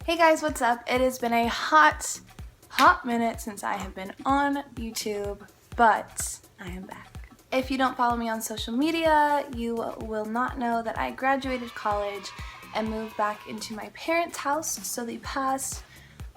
Hey guys, what's up? It has been a hot minute since I have been on YouTube, but I am back. If you don't follow me on social media, you will not know that I graduated college and moved back into my parents' house, so the past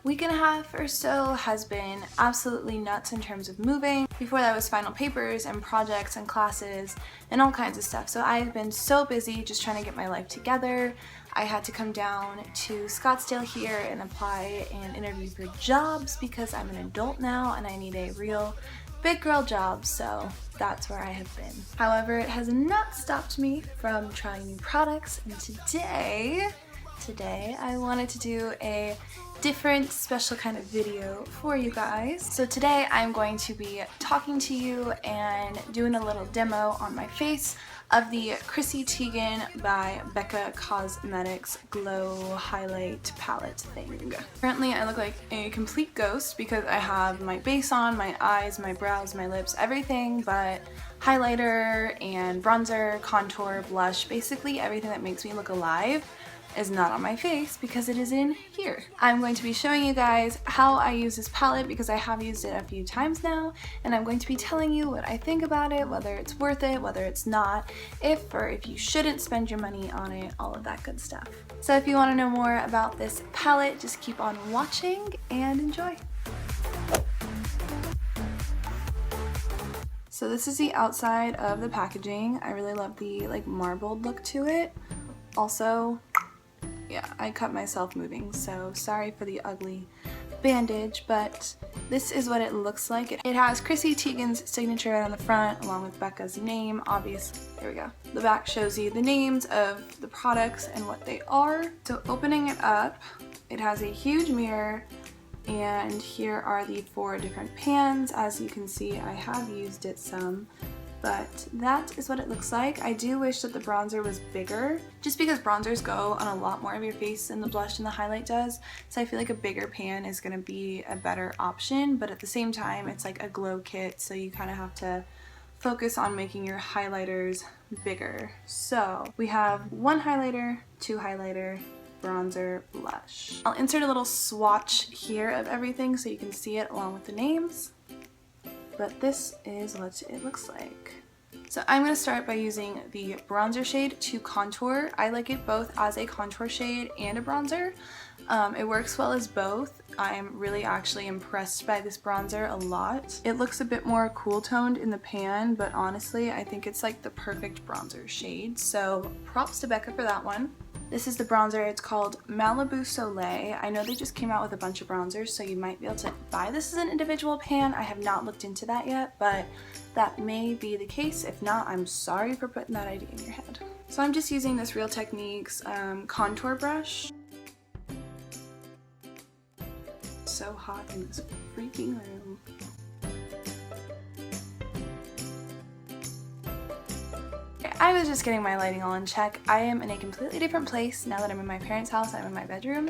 week and a half or so has been absolutely nuts in terms of moving. Before that was final papers and projects and classes and all kinds of stuff. So I've been so busy just trying to get my life together. I had to come down to Scottsdale here and apply and interview for jobs because I'm an adult now and I need a real big girl job, so that's where I have been. However, it has not stopped me from trying new products, and today I wanted to do a different special kind of video for you guys. So today I'm going to be talking to you and doing a little demo on my face of the CHRISSY Teigen by Becca Cosmetics Glow Highlight Palette thing. Currently I look like a complete ghost because I have my base on, my eyes, my brows, my lips, everything but highlighter and bronzer, contour, blush, basically everything that makes me look alive is not on my face because it is in here. I'm going to be showing you guys how I use this palette because I have used it a few times now, and I'm going to be telling you what I think about it, whether it's worth it, whether it's not, if you shouldn't spend your money on it, all of that good stuff. So if you want to know more about this palette, just keep on watching and enjoy. So this is the outside of the packaging. I really love the like marbled look to it. Also, yeah, I cut myself moving, so sorry for the ugly bandage, but this is what it looks like. It has CHRISSY Teigen's signature on the front along with Becca's name, obviously. There we go. The back shows you the names of the products and what they are. So opening it up, it has a huge mirror, and here are the 4 different pans. As you can see, I have used it some. But that is what it looks like. I do wish that the bronzer was bigger, just because bronzers go on a lot more of your face than the blush and the highlight does. So I feel like a bigger pan is going to be a better option, but at the same time it's like a glow kit, so you kind of have to focus on making your highlighters bigger. So we have 1 highlighter, 2 highlighter, bronzer, blush. I'll insert a little swatch here of everything so you can see it along with the names. But this is what it looks like. So I'm going to start by using the bronzer shade to contour. I like it both as a contour shade and a bronzer. It works well as both. I'm really actually impressed by this bronzer a lot. It looks a bit more cool toned in the pan, but honestly I think it's like the perfect bronzer shade. So props to Becca for that one. This is the bronzer. It's called Malibu Soleil. I know they just came out with a bunch of bronzers, so you might be able to buy this as an individual pan. I have not looked into that yet, but that may be the case. If not, I'm sorry for putting that idea in your head. So I'm just using this Real Techniques contour brush. So hot in this freaking room. I was just getting my lighting all in check. I am in a completely different place now that I'm in my parents' house. I'm in my bedroom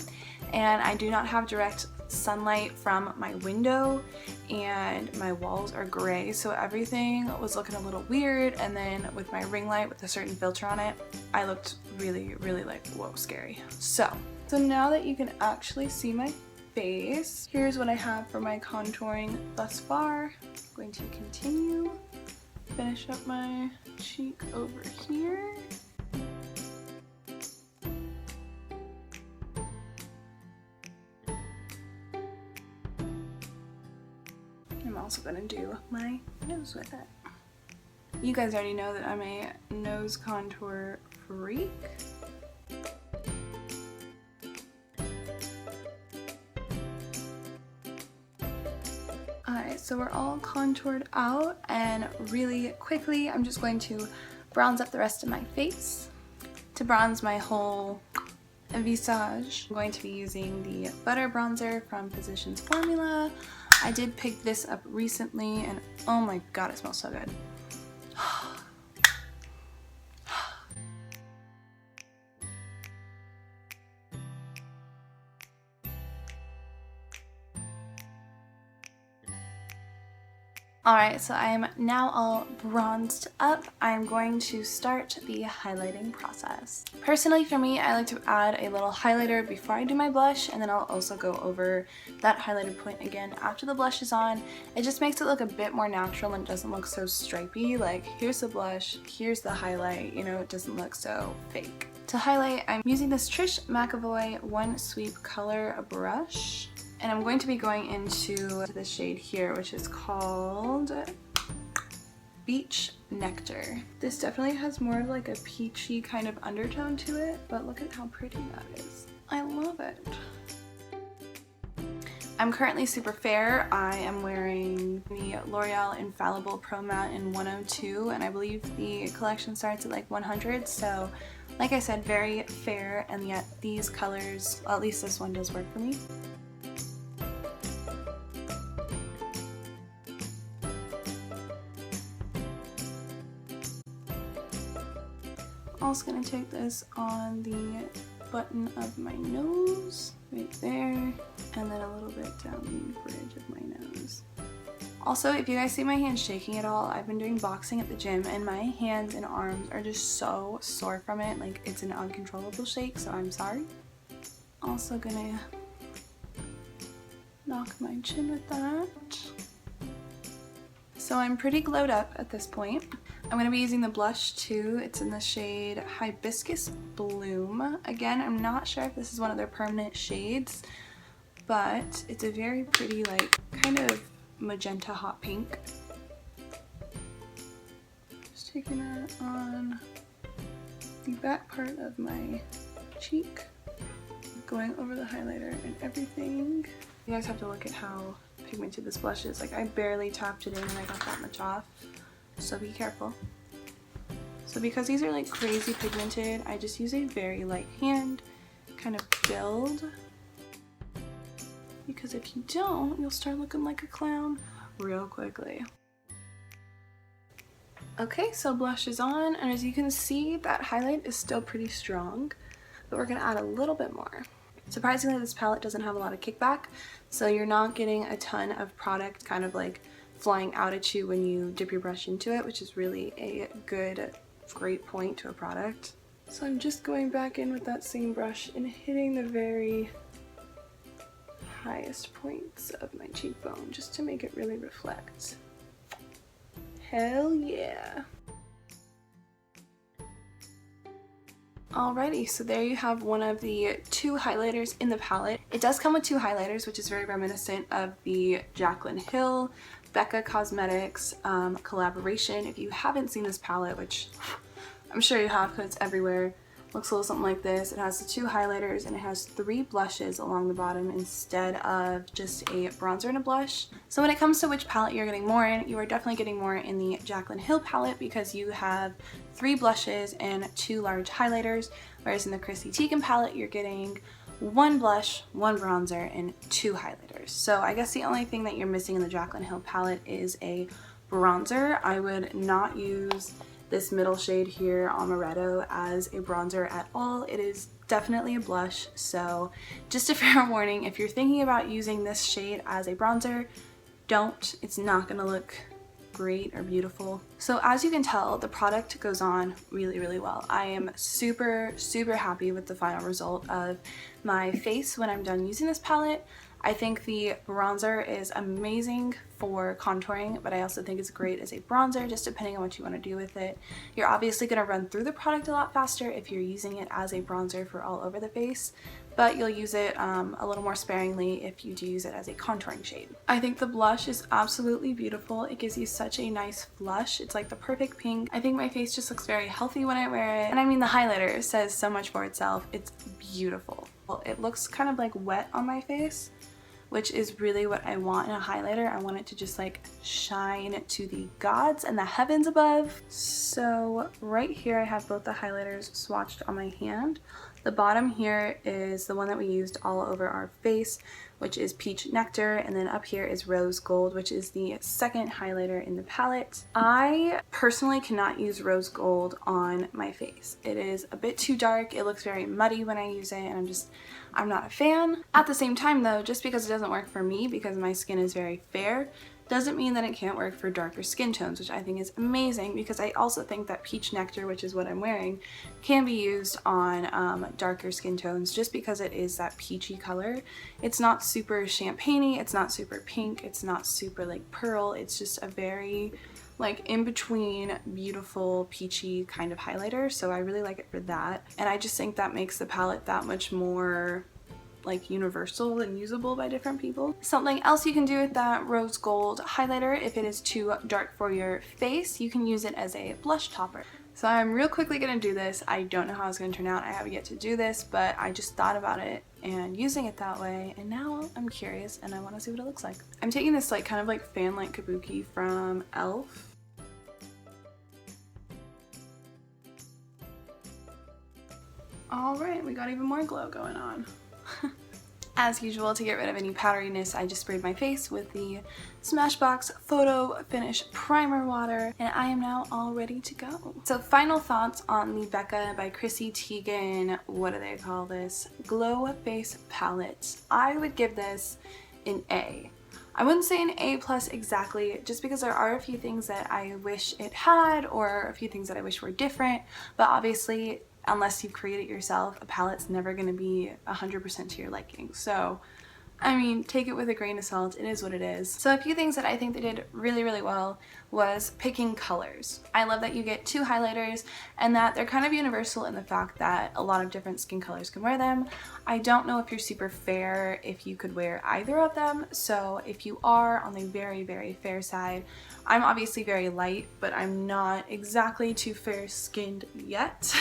and I do not have direct sunlight from my window and my walls are gray, so everything was looking a little weird, and then with my ring light with a certain filter on it, I looked really like, whoa, scary. So now that you can actually see my face, here's what I have for my contouring thus far. I'm going to continue. Finish up my cheek over here. I'm also gonna do my nose with it. You guys already know that I'm a nose contour freak. Alright, so we're all contoured out, and really quickly I'm just going to bronze up the rest of my face. To bronze my whole visage, I'm going to be using the Butter Bronzer from Physicians Formula. I did pick this up recently and oh my god, it smells so good. Alright, so I am now all bronzed up. I'm going to start the highlighting process. Personally for me, I like to add a little highlighter before I do my blush, and then I'll also go over that highlighter point again after the blush is on. It just makes it look a bit more natural and it doesn't look so stripey, like here's the blush, here's the highlight, you know, it doesn't look so fake. To highlight, I'm using this Trish McAvoy One Sweep Color brush. And I'm going to be going into the shade here, which is called Beach Nectar. This definitely has more of like a peachy kind of undertone to it, but look at how pretty that is. I love it. I'm currently super fair. I am wearing the L'Oreal Infallible Pro Matte in 102, and I believe the collection starts at like 100, so like I said, very fair, and yet these colors, well, at least this one does work for me. Also going to take this on the button of my nose, right there, and then a little bit down the bridge of my nose. Also, if you guys see my hands shaking at all, I've been doing boxing at the gym and my hands and arms are just so sore from it, like it's an uncontrollable shake, so I'm sorry. Also gonna knock my chin with that. So I'm pretty glowed up at this point. I'm going to be using the blush too. It's in the shade Hibiscus Bloom. Again, I'm not sure if this is one of their permanent shades, but it's a very pretty, like, kind of magenta hot pink. Just taking that on the back part of my cheek, going over the highlighter and everything. You guys have to look at how pigmented this blush is. Like, I barely tapped it in and I got that much off. So be careful. So because these are like crazy pigmented, I just use a very light hand, kind of build. Because if you don't, you'll start looking like a clown real quickly. Okay, so blush is on, and as you can see, that highlight is still pretty strong, but we're gonna add a little bit more. Surprisingly, this palette doesn't have a lot of kickback, so you're not getting a ton of product kind of like flying out at you when you dip your brush into it, which is really a great point to a product. So I'm just going back in with that same brush and hitting the very highest points of my cheekbone just to make it really reflect. Hell yeah! Alrighty, so there you have one of the two highlighters in the palette. It does come with two highlighters, which is very reminiscent of the Jaclyn Hill Becca Cosmetics collaboration. If you haven't seen this palette, which I'm sure you have because it's everywhere, looks a little something like this. It has the two highlighters and it has 3 blushes along the bottom instead of just a bronzer and a blush. So when it comes to which palette you're getting more in, you are definitely getting more in the Jaclyn Hill palette because you have 3 blushes and 2 large highlighters, whereas in the CHRISSY Teigen palette you're getting 1 blush, 1 bronzer, and 2 highlighters. So I guess the only thing that you're missing in the Jaclyn Hill palette is a bronzer. I would not use this middle shade here, Amaretto, as a bronzer at all. It is definitely a blush, so just a fair warning, if you're thinking about using this shade as a bronzer, don't. It's not gonna look great or beautiful. So as you can tell, the product goes on really, really well. I am super, super happy with the final result of my face when I'm done using this palette. I think the bronzer is amazing for contouring, but I also think it's great as a bronzer, just depending on what you want to do with it. You're obviously going to run through the product a lot faster if you're using it as a bronzer for all over the face, but you'll use it a little more sparingly if you do use it as a contouring shade. I think the blush is absolutely beautiful. It gives you such a nice flush. It's like the perfect pink. I think my face just looks very healthy when I wear it. And I mean, the highlighter says so much for itself. It's beautiful. Well, it looks kind of like wet on my face, which is really what I want in a highlighter. I want it to just like shine to the gods and the heavens above. So right here I have both the highlighters swatched on my hand. The bottom here is the one that we used all over our face, which is Peach Nectar, and then up here is Rose Gold, which is the second highlighter in the palette. I personally cannot use Rose Gold on my face. It is a bit too dark. It looks very muddy when I use it, and I'm not a fan. At the same time though, just because it doesn't work for me because my skin is very fair, doesn't mean that it can't work for darker skin tones, which I think is amazing, because I also think that Peach Nectar, which is what I'm wearing, can be used on darker skin tones just because it is that peachy color. It's not super champagne-y, it's not super pink, it's not super like pearl, it's just a very like in between beautiful peachy kind of highlighter, so I really like it for that. And I just think that makes the palette that much more like universal and usable by different people. Something else you can do with that rose gold highlighter, if it is too dark for your face, you can use it as a blush topper. So I'm real quickly gonna do this. I don't know how it's gonna turn out. I haven't yet to do this, but I just thought about it and using it that way, and now I'm curious and I wanna see what it looks like. I'm taking this like kind of like fan light kabuki from e.l.f. Alright, we got even more glow going on. As usual, to get rid of any powderiness, I just sprayed my face with the Smashbox Photo Finish Primer Water, and I am now all ready to go. So final thoughts on the Becca by CHRISSY Teigen, what do they call this? Glow Face Palette. I would give this an A. I wouldn't say an A+ exactly, just because there are a few things that I wish it had, or a few things that I wish were different, but obviously unless you create it yourself, a palette's never going to be 100% to your liking. So, I mean, take it with a grain of salt. It is what it is. So a few things that I think they did really, really well was picking colors. I love that you get two highlighters and that they're kind of universal in the fact that a lot of different skin colors can wear them. I don't know if you're super fair if you could wear either of them. So if you are on the very, very fair side, I'm obviously very light, but I'm not exactly too fair skinned yet.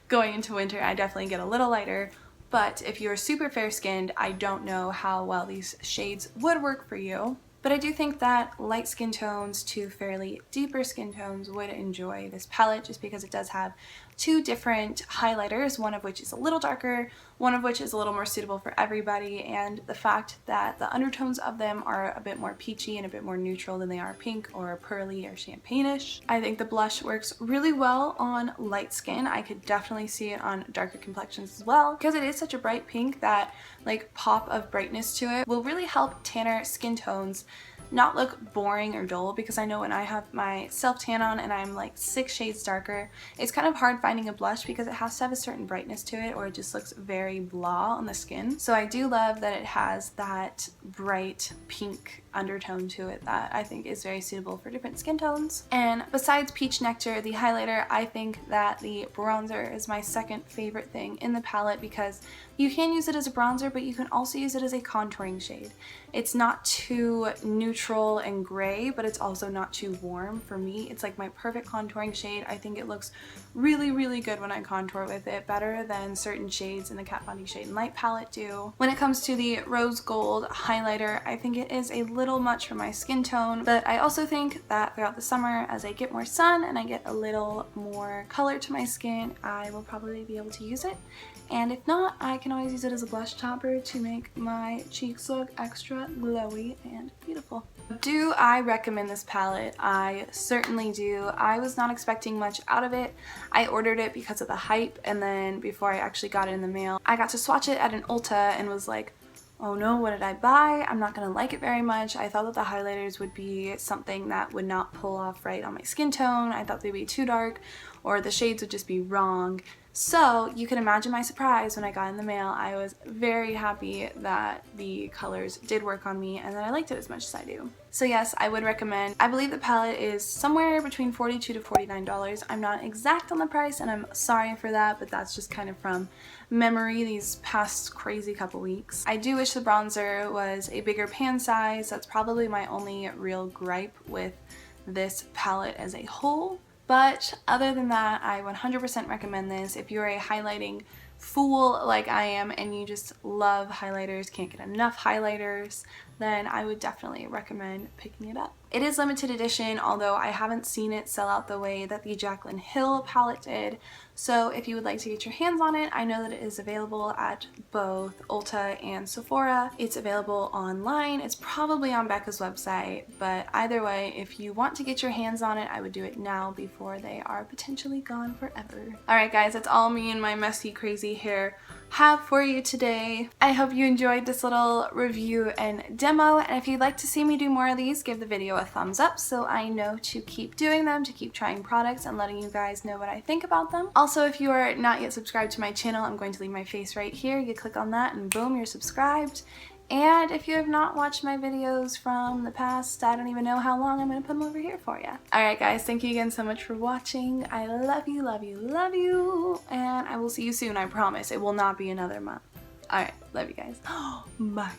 Going into winter, I definitely get a little lighter. But if you're super fair skinned, I don't know how well these shades would work for you. But I do think that light skin tones to fairly deeper skin tones would enjoy this palette, just because it does have two different highlighters, one of which is a little darker, one of which is a little more suitable for everybody, and the fact that the undertones of them are a bit more peachy and a bit more neutral than they are pink or pearly or champagne-ish. I think the blush works really well on light skin. I could definitely see it on darker complexions as well, because it is such a bright pink that like pop of brightness to it will really help tanner skin tones not look boring or dull, because I know when I have my self tan on and I'm like 6 shades darker, it's kind of hard finding a blush because it has to have a certain brightness to it or it just looks very blah on the skin. So I do love that it has that bright pink undertone to it that I think is very suitable for different skin tones. And besides Peach Nectar, the highlighter, I think that the bronzer is my second favorite thing in the palette, because you can use it as a bronzer, but you can also use it as a contouring shade. It's not too neutral and gray, but it's also not too warm. For me, it's like my perfect contouring shade. I think it looks really, really good when I contour with it, better than certain shades in the Kat Von D Shade and Light palette do. When it comes to the rose gold highlighter, I think it is a little much for my skin tone, but I also think that throughout the summer, as I get more sun and I get a little more color to my skin, I will probably be able to use it. And if not, I can always use it as a blush topper to make my cheeks look extra glowy and beautiful. Do I recommend this palette? I certainly do. I was not expecting much out of it. I ordered it because of the hype, and then before I actually got it in the mail, I got to swatch it at an Ulta and was like, oh no, what did I buy? I'm not gonna like it very much. I thought that the highlighters would be something that would not pull off right on my skin tone. I thought they'd be too dark, or the shades would just be wrong. So you can imagine my surprise when I got in the mail. I was very happy that the colors did work on me and that I liked it as much as I do. So yes, I would recommend. I believe the palette is somewhere between $42 to $49. I'm not exact on the price and I'm sorry for that, but that's just kind of from memory these past crazy couple weeks. I do wish the bronzer was a bigger pan size. That's probably my only real gripe with this palette as a whole. But other than that, I 100% recommend this. If you're a highlighting fool like I am and you just love highlighters, can't get enough highlighters, then I would definitely recommend picking it up. It is limited edition, although I haven't seen it sell out the way that the Jaclyn Hill palette did. So if you would like to get your hands on it, I know that it is available at both Ulta and Sephora. It's available online. It's probably on Becca's website, but either way, if you want to get your hands on it, I would do it now before they are potentially gone forever. Alright guys, that's all me and my messy, crazy hair have for you today. I hope you enjoyed this little review and demo, and if you'd like to see me do more of these, give the video a thumbs up so I know to keep doing them, to keep trying products and letting you guys know what I think about them. Also, if you are not yet subscribed to my channel, I'm going to leave my face right here. You click on that and boom, you're subscribed. And if you have not watched my videos from the past, I don't even know how long, I'm going to put them over here for you. Alright guys, thank you again so much for watching. I love you, love you, love you. And I will see you soon, I promise. It will not be another month. Alright, love you guys. Bye.